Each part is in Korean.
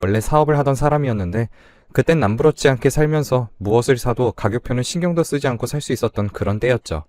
원래 사업을 하던 사람이었는데 그땐 남부럽지 않게 살면서 무엇을 사도 가격표는 신경도 쓰지 않고 살 수 있었던 그런 때였죠.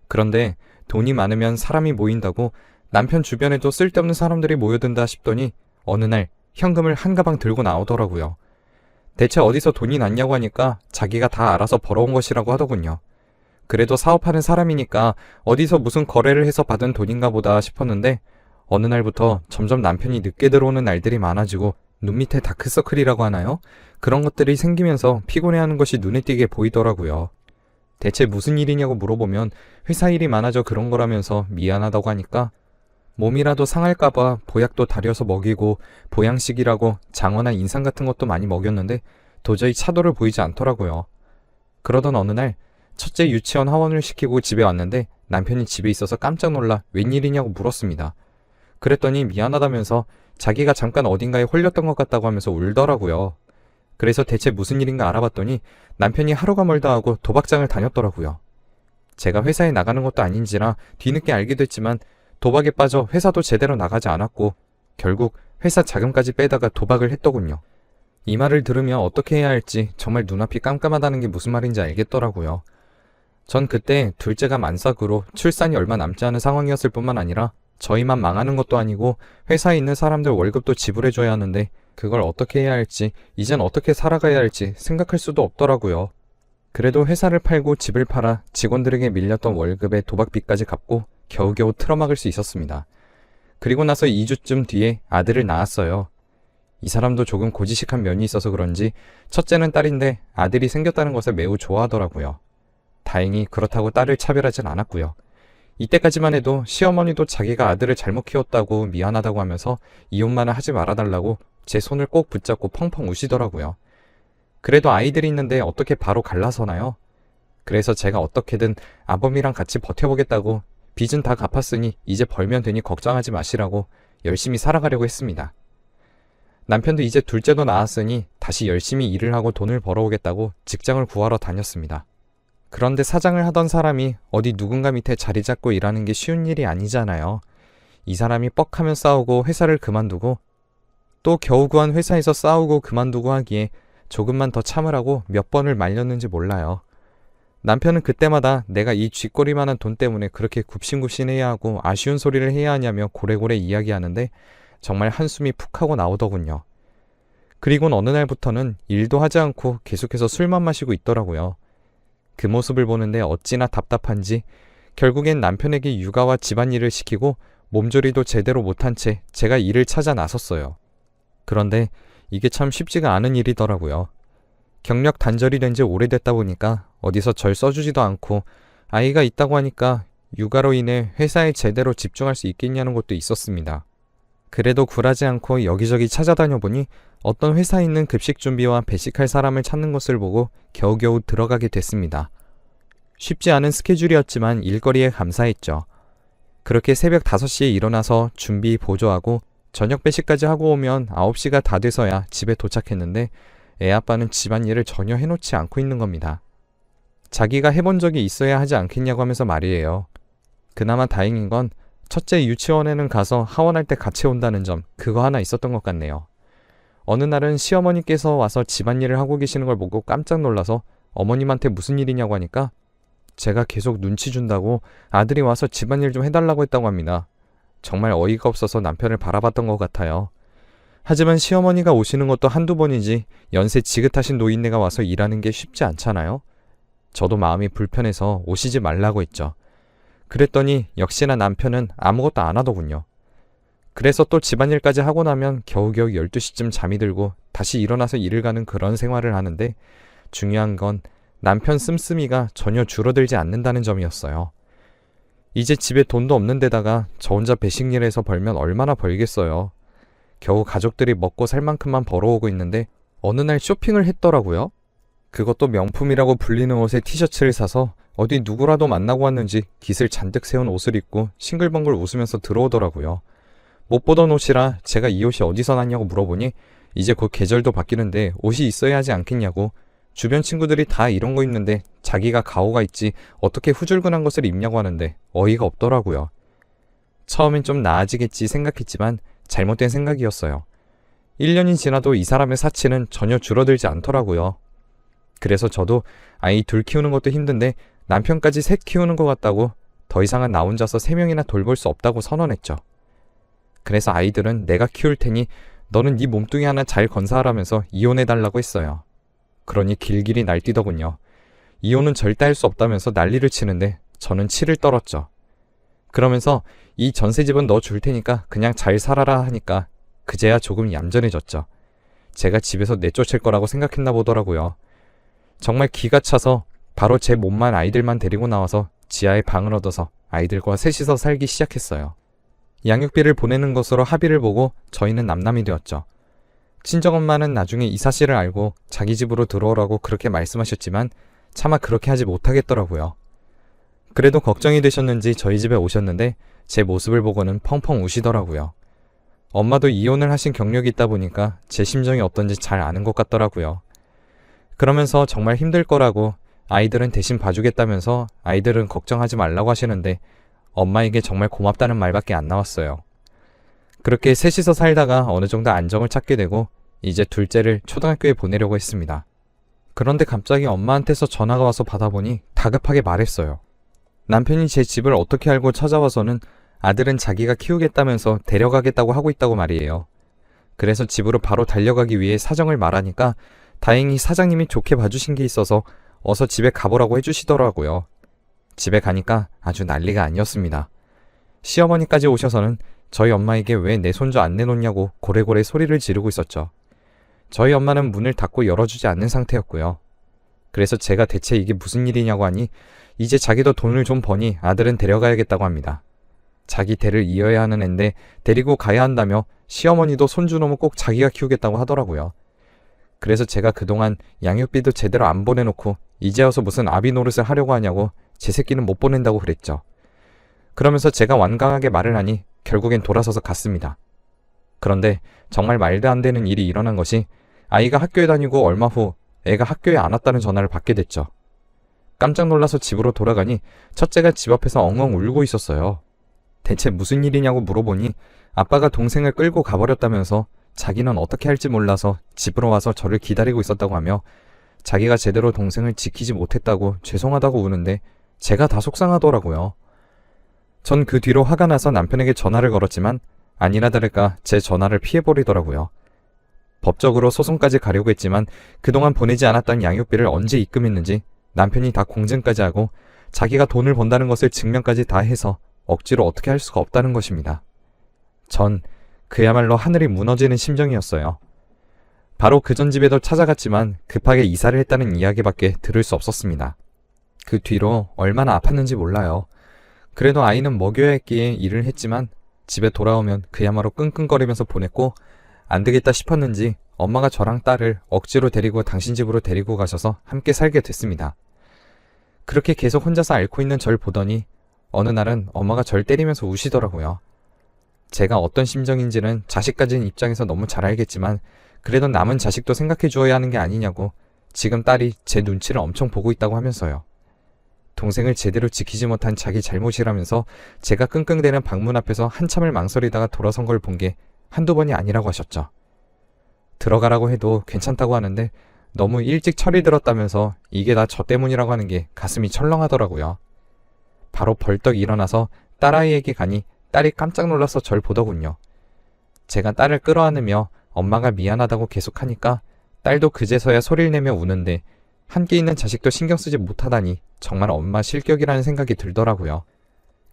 그런데 돈이 많으면 사람이 모인다고 남편 주변에도 쓸데없는 사람들이 모여든다 싶더니 어느 날 현금을 한 가방 들고 나오더라고요. 대체 어디서 돈이 났냐고 하니까 자기가 다 알아서 벌어온 것이라고 하더군요. 그래도 사업하는 사람이니까 어디서 무슨 거래를 해서 받은 돈인가 보다 싶었는데 어느 날부터 점점 남편이 늦게 들어오는 날들이 많아지고 눈 밑에 다크서클이라고 하나요? 그런 것들이 생기면서 피곤해하는 것이 눈에 띄게 보이더라고요. 대체 무슨 일이냐고 물어보면 회사 일이 많아져 그런 거라면서 미안하다고 하니까 몸이라도 상할까봐 보약도 다려서 먹이고 보양식이라고 장어나 인삼 같은 것도 많이 먹였는데 도저히 차도를 보이지 않더라고요. 그러던 어느 날 첫째 유치원 하원을 시키고 집에 왔는데 남편이 집에 있어서 깜짝 놀라 웬일이냐고 물었습니다. 그랬더니 미안하다면서 자기가 잠깐 어딘가에 홀렸던 것 같다고 하면서 울더라고요. 그래서 대체 무슨 일인가 알아봤더니 남편이 하루가 멀다 하고 도박장을 다녔더라고요. 제가 회사에 나가는 것도 아닌지라 뒤늦게 알게 됐지만 도박에 빠져 회사도 제대로 나가지 않았고 결국 회사 자금까지 빼다가 도박을 했더군요. 이 말을 들으며 어떻게 해야 할지 정말 눈앞이 깜깜하다는 게 무슨 말인지 알겠더라고요. 전 그때 둘째가 만삭으로 출산이 얼마 남지 않은 상황이었을 뿐만 아니라 저희만 망하는 것도 아니고 회사에 있는 사람들 월급도 지불해줘야 하는데 그걸 어떻게 해야 할지 이젠 어떻게 살아가야 할지 생각할 수도 없더라고요. 그래도 회사를 팔고 집을 팔아 직원들에게 밀렸던 월급에 도박빚까지 갚고 겨우겨우 틀어막을 수 있었습니다. 그리고 나서 2주쯤 뒤에 아들을 낳았어요. 이 사람도 조금 고지식한 면이 있어서 그런지 첫째는 딸인데 아들이 생겼다는 것을 매우 좋아하더라고요. 다행히 그렇다고 딸을 차별하진 않았고요. 이때까지만 해도 시어머니도 자기가 아들을 잘못 키웠다고 미안하다고 하면서 이혼만은 하지 말아달라고 제 손을 꼭 붙잡고 펑펑 우시더라고요. 그래도 아이들이 있는데 어떻게 바로 갈라서나요? 그래서 제가 어떻게든 아범이랑 같이 버텨보겠다고 빚은 다 갚았으니 이제 벌면 되니 걱정하지 마시라고 열심히 살아가려고 했습니다. 남편도 이제 둘째도 낳았으니 다시 열심히 일을 하고 돈을 벌어오겠다고 직장을 구하러 다녔습니다. 그런데 사장을 하던 사람이 어디 누군가 밑에 자리 잡고 일하는 게 쉬운 일이 아니잖아요. 이 사람이 뻑하면 싸우고 회사를 그만두고 또 겨우 구한 회사에서 싸우고 그만두고 하기에 조금만 더 참으라고 몇 번을 말렸는지 몰라요. 남편은 그때마다 내가 이 쥐꼬리만한 돈 때문에 그렇게 굽신굽신해야 하고 아쉬운 소리를 해야 하냐며 고래고래 이야기하는데 정말 한숨이 푹 하고 나오더군요. 그리곤 어느 날부터는 일도 하지 않고 계속해서 술만 마시고 있더라고요. 그 모습을 보는데 어찌나 답답한지 결국엔 남편에게 육아와 집안일을 시키고 몸조리도 제대로 못한 채 제가 일을 찾아 나섰어요. 그런데 이게 참 쉽지가 않은 일이더라고요. 경력 단절이 된 지 오래됐다 보니까 어디서 절 써주지도 않고 아이가 있다고 하니까 육아로 인해 회사에 제대로 집중할 수 있겠냐는 것도 있었습니다. 그래도 굴하지 않고 여기저기 찾아다녀 보니 어떤 회사에 있는 급식 준비와 배식할 사람을 찾는 것을 보고 겨우겨우 들어가게 됐습니다. 쉽지 않은 스케줄이었지만 일거리에 감사했죠. 그렇게 새벽 5시에 일어나서 준비 보조하고 저녁 배식까지 하고 오면 9시가 다 돼서야 집에 도착했는데 애 아빠는 집안일을 전혀 해놓지 않고 있는 겁니다. 자기가 해본 적이 있어야 하지 않겠냐고 하면서 말이에요. 그나마 다행인 건 첫째 유치원에는 가서 하원할 때 같이 온다는 점, 그거 하나 있었던 것 같네요. 어느 날은 시어머니께서 와서 집안일을 하고 계시는 걸 보고 깜짝 놀라서 어머님한테 무슨 일이냐고 하니까 제가 계속 눈치 준다고 아들이 와서 집안일 좀 해달라고 했다고 합니다. 정말 어이가 없어서 남편을 바라봤던 것 같아요. 하지만 시어머니가 오시는 것도 한두 번이지 연세 지긋하신 노인네가 와서 일하는 게 쉽지 않잖아요. 저도 마음이 불편해서 오시지 말라고 했죠. 그랬더니 역시나 남편은 아무것도 안 하더군요. 그래서 또 집안일까지 하고 나면 겨우겨우 12시쯤 잠이 들고 다시 일어나서 일을 가는 그런 생활을 하는데 중요한 건 남편 씀씀이가 전혀 줄어들지 않는다는 점이었어요. 이제 집에 돈도 없는 데다가 저 혼자 배식일해서 벌면 얼마나 벌겠어요. 겨우 가족들이 먹고 살 만큼만 벌어오고 있는데 어느 날 쇼핑을 했더라고요. 그것도 명품이라고 불리는 옷에 티셔츠를 사서 어디 누구라도 만나고 왔는지 깃을 잔뜩 세운 옷을 입고 싱글벙글 웃으면서 들어오더라고요. 못 보던 옷이라 제가 이 옷이 어디서 났냐고 물어보니 이제 곧 계절도 바뀌는데 옷이 있어야 하지 않겠냐고, 주변 친구들이 다 이런 거 입는데 자기가 가오가 있지 어떻게 후줄근한 것을 입냐고 하는데 어이가 없더라고요. 처음엔 좀 나아지겠지 생각했지만 잘못된 생각이었어요. 1년이 지나도 이 사람의 사치는 전혀 줄어들지 않더라고요. 그래서 저도 아이 둘 키우는 것도 힘든데 남편까지 셋 키우는 것 같다고 더 이상은 나 혼자서 3명이나 돌볼 수 없다고 선언했죠. 그래서 아이들은 내가 키울 테니 너는 네 몸뚱이 하나 잘 건사하라면서 이혼해달라고 했어요. 그러니 길길이 날뛰더군요. 이혼은 절대 할 수 없다면서 난리를 치는데 저는 치를 떨었죠. 그러면서 이 전세집은 너 줄 테니까 그냥 잘 살아라 하니까 그제야 조금 얌전해졌죠. 제가 집에서 내쫓을 거라고 생각했나 보더라고요. 정말 기가 차서 바로 제 몸만 아이들만 데리고 나와서 지하에 방을 얻어서 아이들과 셋이서 살기 시작했어요. 양육비를 보내는 것으로 합의를 보고 저희는 남남이 되었죠. 친정엄마는 나중에 이 사실을 알고 자기 집으로 들어오라고 그렇게 말씀하셨지만 차마 그렇게 하지 못하겠더라고요. 그래도 걱정이 되셨는지 저희 집에 오셨는데 제 모습을 보고는 펑펑 우시더라고요. 엄마도 이혼을 하신 경력이 있다 보니까 제 심정이 어떤지 잘 아는 것 같더라고요. 그러면서 정말 힘들 거라고 아이들은 대신 봐주겠다면서 아이들은 걱정하지 말라고 하시는데 엄마에게 정말 고맙다는 말밖에 안 나왔어요. 그렇게 셋이서 살다가 어느 정도 안정을 찾게 되고 이제 둘째를 초등학교에 보내려고 했습니다. 그런데 갑자기 엄마한테서 전화가 와서 받아보니 다급하게 말했어요. 남편이 제 집을 어떻게 알고 찾아와서는 아들은 자기가 키우겠다면서 데려가겠다고 하고 있다고 말이에요. 그래서 집으로 바로 달려가기 위해 사정을 말하니까 다행히 사장님이 좋게 봐주신 게 있어서 어서 집에 가보라고 해주시더라고요. 집에 가니까 아주 난리가 아니었습니다. 시어머니까지 오셔서는 저희 엄마에게 왜 내 손주 안 내놓냐고 고래고래 소리를 지르고 있었죠. 저희 엄마는 문을 닫고 열어주지 않는 상태였고요. 그래서 제가 대체 이게 무슨 일이냐고 하니 이제 자기도 돈을 좀 버니 아들은 데려가야겠다고 합니다. 자기 대를 이어야 하는 앤데 데리고 가야 한다며 시어머니도 손주놈은 꼭 자기가 키우겠다고 하더라고요. 그래서 제가 그동안 양육비도 제대로 안 보내놓고 이제 와서 무슨 아비 노릇을 하려고 하냐고 제 새끼는 못 보낸다고 그랬죠. 그러면서 제가 완강하게 말을 하니 결국엔 돌아서서 갔습니다. 그런데 정말 말도 안 되는 일이 일어난 것이 아이가 학교에 다니고 얼마 후 애가 학교에 안 왔다는 전화를 받게 됐죠. 깜짝 놀라서 집으로 돌아가니 첫째가 집 앞에서 엉엉 울고 있었어요. 대체 무슨 일이냐고 물어보니 아빠가 동생을 끌고 가버렸다면서 자기는 어떻게 할지 몰라서 집으로 와서 저를 기다리고 있었다고 하며 자기가 제대로 동생을 지키지 못했다고 죄송하다고 우는데 제가 다 속상하더라고요. 전 그 뒤로 화가 나서 남편에게 전화를 걸었지만 아니나 다를까 제 전화를 피해버리더라고요. 법적으로 소송까지 가려고 했지만 그동안 보내지 않았던 양육비를 언제 입금했는지 남편이 다 공증까지 하고 자기가 돈을 번다는 것을 증명까지 다 해서 억지로 어떻게 할 수가 없다는 것입니다. 전 그야말로 하늘이 무너지는 심정이었어요. 바로 그 전 집에도 찾아갔지만 급하게 이사를 했다는 이야기밖에 들을 수 없었습니다. 그 뒤로 얼마나 아팠는지 몰라요. 그래도 아이는 먹여야 했기에 일을 했지만 집에 돌아오면 그야말로 끙끙거리면서 보냈고 안 되겠다 싶었는지 엄마가 저랑 딸을 억지로 데리고 당신 집으로 데리고 가셔서 함께 살게 됐습니다. 그렇게 계속 혼자서 앓고 있는 절 보더니 어느 날은 엄마가 절 때리면서 우시더라고요. 제가 어떤 심정인지는 자식 가진 입장에서 너무 잘 알겠지만 그래도 남은 자식도 생각해 주어야 하는 게 아니냐고 지금 딸이 제 눈치를 엄청 보고 있다고 하면서요. 동생을 제대로 지키지 못한 자기 잘못이라면서 제가 끙끙대는 방문 앞에서 한참을 망설이다가 돌아선 걸 본 게 한두 번이 아니라고 하셨죠. 들어가라고 해도 괜찮다고 하는데 너무 일찍 철이 들었다면서 이게 다 저 때문이라고 하는 게 가슴이 철렁하더라고요. 바로 벌떡 일어나서 딸아이에게 가니 딸이 깜짝 놀라서 절 보더군요. 제가 딸을 끌어안으며 엄마가 미안하다고 계속하니까 딸도 그제서야 소리를 내며 우는데 함께 있는 자식도 신경 쓰지 못하다니 정말 엄마 실격이라는 생각이 들더라고요.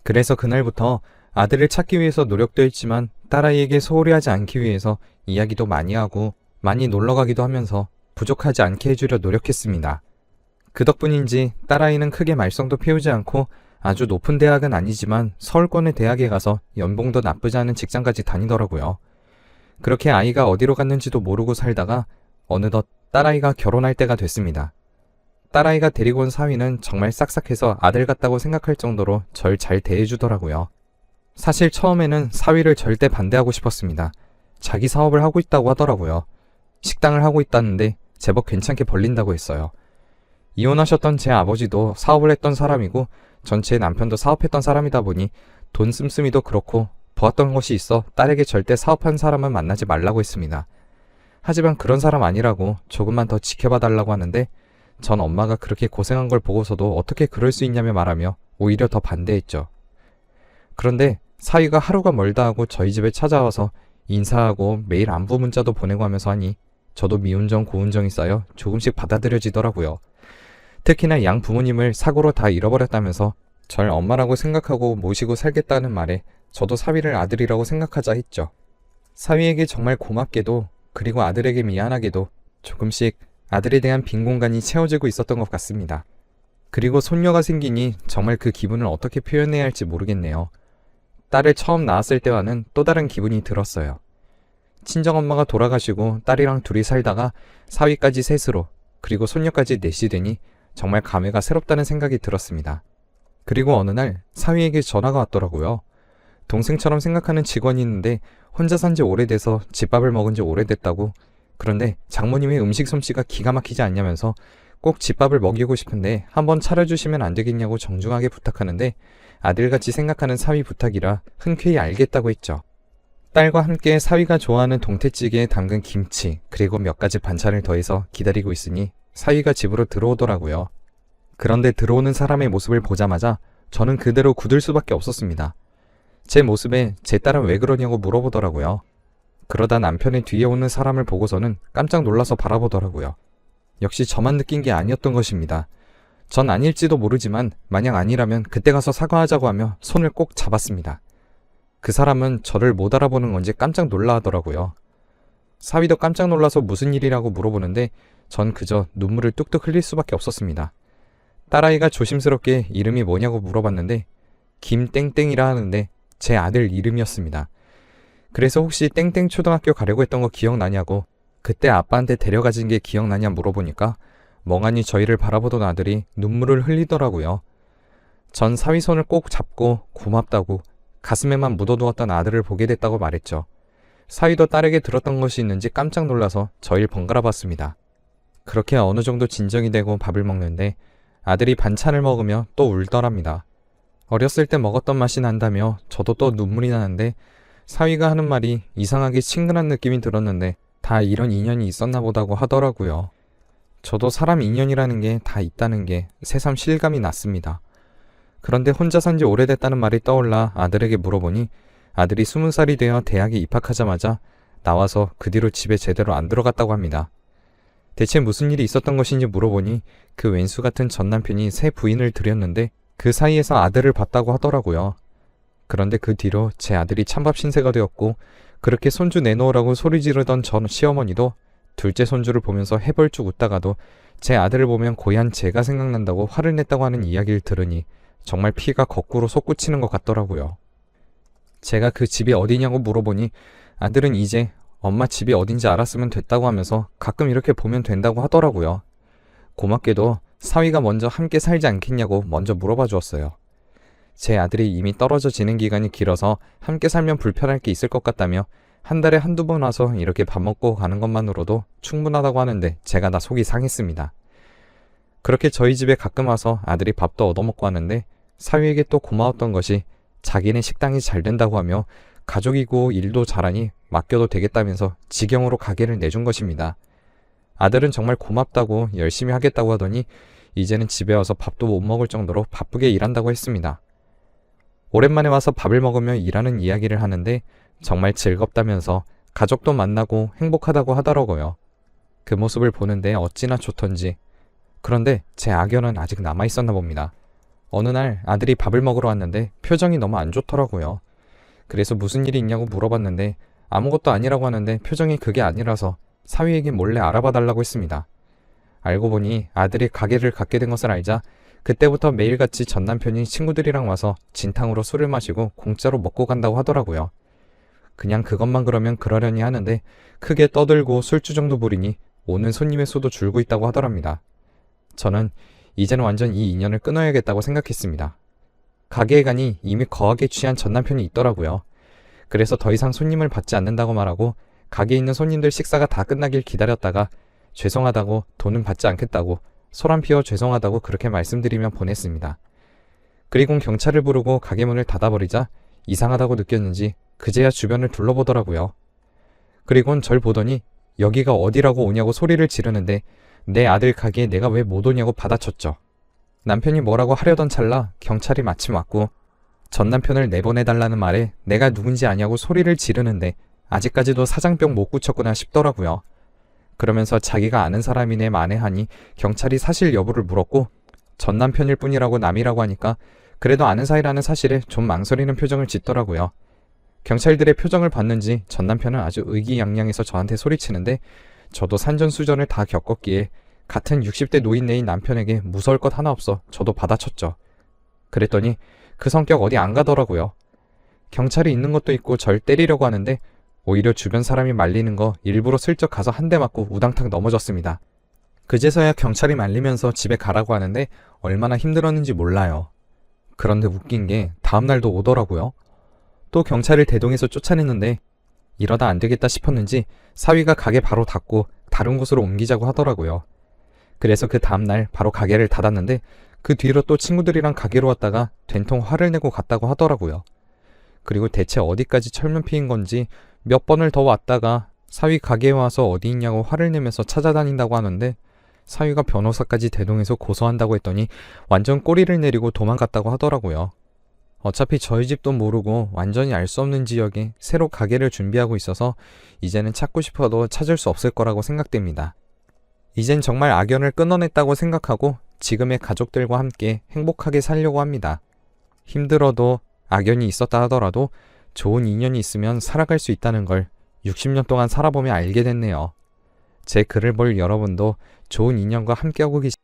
그래서 그날부터 아들을 찾기 위해서 노력도 했지만 딸아이에게 소홀히 하지 않기 위해서 이야기도 많이 하고 많이 놀러가기도 하면서 부족하지 않게 해주려 노력했습니다. 그 덕분인지 딸아이는 크게 말썽도 피우지 않고 아주 높은 대학은 아니지만 서울권의 대학에 가서 연봉도 나쁘지 않은 직장까지 다니더라고요. 그렇게 아이가 어디로 갔는지도 모르고 살다가 어느덧 딸아이가 결혼할 때가 됐습니다. 딸아이가 데리고 온 사위는 정말 싹싹해서 아들 같다고 생각할 정도로 절 잘 대해주더라고요. 사실 처음에는 사위를 절대 반대하고 싶었습니다. 자기 사업을 하고 있다고 하더라고요. 식당을 하고 있다는데 제법 괜찮게 벌린다고 했어요. 이혼하셨던 제 아버지도 사업을 했던 사람이고 전 제 남편도 사업했던 사람이다 보니 돈 씀씀이도 그렇고 보았던 것이 있어 딸에게 절대 사업한 사람은 만나지 말라고 했습니다. 하지만 그런 사람 아니라고 조금만 더 지켜봐 달라고 하는데 전 엄마가 그렇게 고생한 걸 보고서도 어떻게 그럴 수 있냐며 말하며 오히려 더 반대했죠. 그런데 사위가 하루가 멀다 하고 저희 집에 찾아와서 인사하고 매일 안부 문자도 보내고 하면서 하니 저도 미운정 고운정이 쌓여 조금씩 받아들여지더라고요. 특히나 양 부모님을 사고로 다 잃어버렸다면서 절 엄마라고 생각하고 모시고 살겠다는 말에 저도 사위를 아들이라고 생각하자 했죠. 사위에게 정말 고맙게도 그리고 아들에게 미안하게도 조금씩 아들에 대한 빈 공간이 채워지고 있었던 것 같습니다. 그리고 손녀가 생기니 정말 그 기분을 어떻게 표현해야 할지 모르겠네요. 딸을 처음 낳았을 때와는 또 다른 기분이 들었어요. 친정엄마가 돌아가시고 딸이랑 둘이 살다가 사위까지 셋으로 그리고 손녀까지 넷이 되니 정말 감회가 새롭다는 생각이 들었습니다. 그리고 어느 날 사위에게 전화가 왔더라고요. 동생처럼 생각하는 직원이 있는데 혼자 산 지 오래돼서 집밥을 먹은 지 오래됐다고. 그런데 장모님의 음식 솜씨가 기가 막히지 않냐면서 꼭 집밥을 먹이고 싶은데 한번 차려주시면 안 되겠냐고 정중하게 부탁하는데 아들같이 생각하는 사위 부탁이라 흔쾌히 알겠다고 했죠. 딸과 함께 사위가 좋아하는 동태찌개에 담근 김치 그리고 몇 가지 반찬을 더해서 기다리고 있으니 사위가 집으로 들어오더라고요. 그런데 들어오는 사람의 모습을 보자마자 저는 그대로 굳을 수밖에 없었습니다. 제 모습에 제 딸은 왜 그러냐고 물어보더라고요. 그러다 남편의 뒤에 오는 사람을 보고서는 깜짝 놀라서 바라보더라고요. 역시 저만 느낀 게 아니었던 것입니다. 전 아닐지도 모르지만 만약 아니라면 그때 가서 사과하자고 하며 손을 꼭 잡았습니다. 그 사람은 저를 못 알아보는 건지 깜짝 놀라 하더라고요. 사위도 깜짝 놀라서 무슨 일이라고 물어보는데 전 그저 눈물을 뚝뚝 흘릴 수밖에 없었습니다. 딸아이가 조심스럽게 이름이 뭐냐고 물어봤는데 김땡땡이라 하는데 제 아들 이름이었습니다. 그래서 혹시 땡땡 초등학교 가려고 했던 거 기억나냐고 그때 아빠한테 데려가진 게 기억나냐 물어보니까 멍하니 저희를 바라보던 아들이 눈물을 흘리더라고요. 전 사위 손을 꼭 잡고 고맙다고 가슴에만 묻어두었던 아들을 보게 됐다고 말했죠. 사위도 딸에게 들었던 것이 있는지 깜짝 놀라서 저희를 번갈아 봤습니다. 그렇게 어느 정도 진정이 되고 밥을 먹는데 아들이 반찬을 먹으며 또 울더랍니다. 어렸을 때 먹었던 맛이 난다며 저도 또 눈물이 나는데 사위가 하는 말이 이상하게 친근한 느낌이 들었는데 다 이런 인연이 있었나 보다고 하더라고요. 저도 사람 인연이라는 게 다 있다는 게 새삼 실감이 났습니다. 그런데 혼자 산 지 오래됐다는 말이 떠올라 아들에게 물어보니 아들이 20살이 되어 대학에 입학하자마자 나와서 그 뒤로 집에 제대로 안 들어갔다고 합니다. 대체 무슨 일이 있었던 것인지 물어보니 그 왼수 같은 전 남편이 새 부인을 들였는데 그 사이에서 아들을 봤다고 하더라고요. 그런데 그 뒤로 제 아들이 찬밥 신세가 되었고 그렇게 손주 내놓으라고 소리 지르던 전 시어머니도 둘째 손주를 보면서 해벌쭉 웃다가도 제 아들을 보면 고얀 제가 생각난다고 화를 냈다고 하는 이야기를 들으니 정말 피가 거꾸로 솟구치는 것 같더라고요. 제가 그 집이 어디냐고 물어보니 아들은 이제 엄마 집이 어딘지 알았으면 됐다고 하면서 가끔 이렇게 보면 된다고 하더라고요. 고맙게도 사위가 먼저 함께 살지 않겠냐고 먼저 물어봐 주었어요. 제 아들이 이미 떨어져 지낸 기간이 길어서 함께 살면 불편할 게 있을 것 같다며 한 달에 한두 번 와서 이렇게 밥 먹고 가는 것만으로도 충분하다고 하는데 제가 다 속이 상했습니다. 그렇게 저희 집에 가끔 와서 아들이 밥도 얻어먹고 하는데 사위에게 또 고마웠던 것이 자기네 식당이 잘 된다고 하며 가족이고 일도 잘하니 맡겨도 되겠다면서 직영으로 가게를 내준 것입니다. 아들은 정말 고맙다고 열심히 하겠다고 하더니 이제는 집에 와서 밥도 못 먹을 정도로 바쁘게 일한다고 했습니다. 오랜만에 와서 밥을 먹으며 일하는 이야기를 하는데 정말 즐겁다면서 가족도 만나고 행복하다고 하더라고요. 그 모습을 보는데 어찌나 좋던지. 그런데 제 악연은 아직 남아있었나 봅니다. 어느 날 아들이 밥을 먹으러 왔는데 표정이 너무 안 좋더라고요. 그래서 무슨 일이 있냐고 물어봤는데 아무것도 아니라고 하는데 표정이 그게 아니라서 사위에게 몰래 알아봐 달라고 했습니다. 알고 보니 아들이 가게를 갖게 된 것을 알자 그때부터 매일같이 전 남편이 친구들이랑 와서 진탕으로 술을 마시고 공짜로 먹고 간다고 하더라고요. 그냥 그것만 그러면 그러려니 하는데 크게 떠들고 술주정도 부리니 오는 손님의 수도 줄고 있다고 하더랍니다. 저는 이제는 완전 이 인연을 끊어야겠다고 생각했습니다. 가게에 가니 이미 거하게 취한 전 남편이 있더라고요. 그래서 더 이상 손님을 받지 않는다고 말하고 가게에 있는 손님들 식사가 다 끝나길 기다렸다가 죄송하다고 돈은 받지 않겠다고 소란 피워 죄송하다고 그렇게 말씀드리며 보냈습니다. 그리고 경찰을 부르고 가게 문을 닫아버리자 이상하다고 느꼈는지 그제야 주변을 둘러보더라고요. 그리곤 절 보더니 여기가 어디라고 오냐고 소리를 지르는데 내 아들 가게에 내가 왜 못 오냐고 받아쳤죠. 남편이 뭐라고 하려던 찰나 경찰이 마침 왔고 전 남편을 내보내달라는 말에 내가 누군지 아냐고 소리를 지르는데 아직까지도 사장병 못 고쳤구나 싶더라고요. 그러면서 자기가 아는 사람이네 만회하니 경찰이 사실 여부를 물었고 전 남편일 뿐이라고 남이라고 하니까 그래도 아는 사이라는 사실에 좀 망설이는 표정을 짓더라고요. 경찰들의 표정을 봤는지 전 남편은 아주 의기양양해서 저한테 소리치는데 저도 산전수전을 다 겪었기에 같은 60대 노인네인 남편에게 무서울 것 하나 없어 저도 받아쳤죠. 그랬더니 그 성격 어디 안 가더라고요. 경찰이 있는 것도 있고 절 때리려고 하는데 오히려 주변 사람이 말리는 거 일부러 슬쩍 가서 한 대 맞고 우당탕 넘어졌습니다. 그제서야 경찰이 말리면서 집에 가라고 하는데 얼마나 힘들었는지 몰라요. 그런데 웃긴 게 다음날도 오더라고요. 또 경찰을 대동해서 쫓아냈는데 이러다 안 되겠다 싶었는지 사위가 가게 바로 닫고 다른 곳으로 옮기자고 하더라고요. 그래서 그 다음날 바로 가게를 닫았는데 그 뒤로 또 친구들이랑 가게로 왔다가 된통 화를 내고 갔다고 하더라고요. 그리고 대체 어디까지 철면피인 건지 몇 번을 더 왔다가 사위 가게에 와서 어디 있냐고 화를 내면서 찾아다닌다고 하는데 사위가 변호사까지 대동해서 고소한다고 했더니 완전 꼬리를 내리고 도망갔다고 하더라고요. 어차피 저희 집도 모르고 완전히 알 수 없는 지역에 새로 가게를 준비하고 있어서 이제는 찾고 싶어도 찾을 수 없을 거라고 생각됩니다. 이젠 정말 악연을 끊어냈다고 생각하고 지금의 가족들과 함께 행복하게 살려고 합니다. 힘들어도 악연이 있었다 하더라도 좋은 인연이 있으면 살아갈 수 있다는 걸 60년 동안 살아보며 알게 됐네요. 제 글을 볼 여러분도 좋은 인연과 함께하고 계시